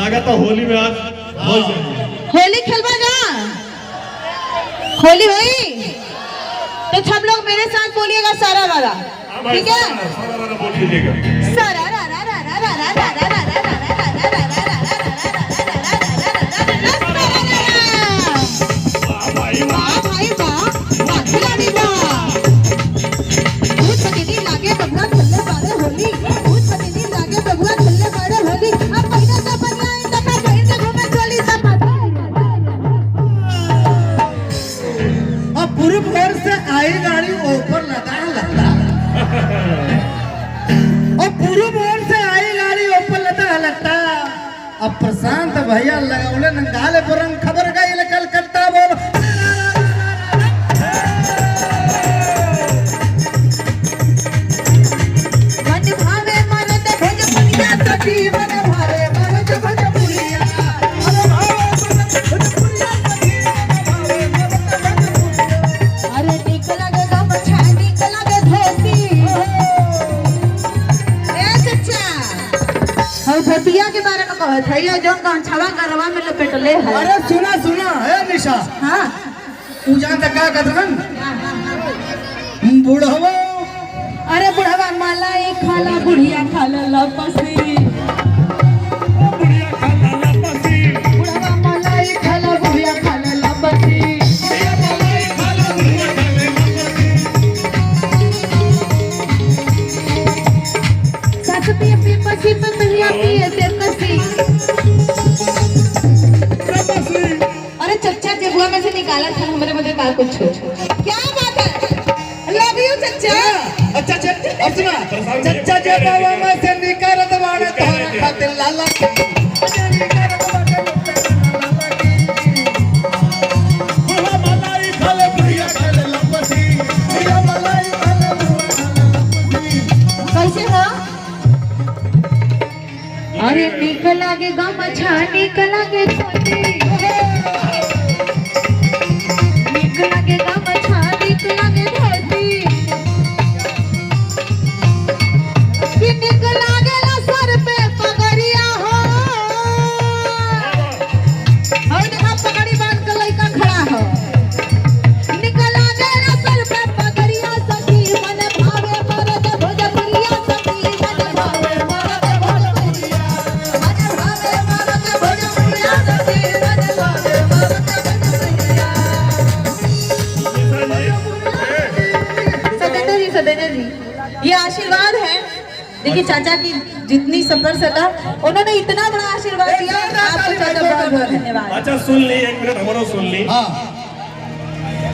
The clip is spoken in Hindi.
लागत है होली में आज हो जाएगी। होली खेलवा जा, होली हुई तो सब लोग मेरे साथ बोलिएगा सारा वाला, ठीक है? सारा वाला बोल दीजिएगा। सारा रा रा रा रा रा रा रा रा रा रा आई गाड़ी ऊपर लगा लगता और पूर्व ओर से आई गाड़ी ऊपर लगा लगता। अब प्रशांत भैया लगौले नंगाले पुरंग खबर गई कलकत्ता बोल मन भावे मन ते भोजपुरिया सखी मन भावे मन ते भोजपुरिया भतिया के बारे में कहत है ये जो छवा करवा में लपेटले है। अरे सुना सुना है निशा। हां तू जानता का कदरन बुढ़वा। अरे बुढ़वा मलाई खाला बुढ़िया खाला लपसी, बुढ़िया खाला लपसी, बुढ़वा मलाई खाला बुढ़िया खाला लपसी, बुढ़िया मलाई खाला बुढ़िया खाला लपसी। सास पिए पी पसी पे पिया पिए ते कसी। अरे चच्चा जेबुआ में से निकाला था हमारे मुझे का कुछ। क्या बात है? लव यू चच्चा। अच्छा अच्छा और सुना चच्चा जेबुआ में से निकाल दबाने तोरा खातिर लाला बुढ़वा मलाई खाले बुढ़िया खाले लपसी, बुढ़िया मलाई खाले बुढ़िया खाले लपसी। कैसे हो? अरे निक लागे गमछा निक लागे छोटी, निक लागे गमछा निक लागे धोती, कि निक लागे ना सर पे पगड़िया हो। और देखा पगड़ी बांध के लइका खड़ा हो। निक लागे ना सर पे पगड़िया सखी मन भावे मरद भोजपुरिया सखी मन भावे मरद भोजपुरिया। सदेंद्र जी ये आशीर्वाद है। देखिए चाचा की जितनी सफर सला उन्होंने इतना बड़ा आशीर्वाद दिया, आपको चाचा बहुत बहुत धन्यवाद। अच्छा सुन ली, एक मिनट हमारा सुन ली। हाँ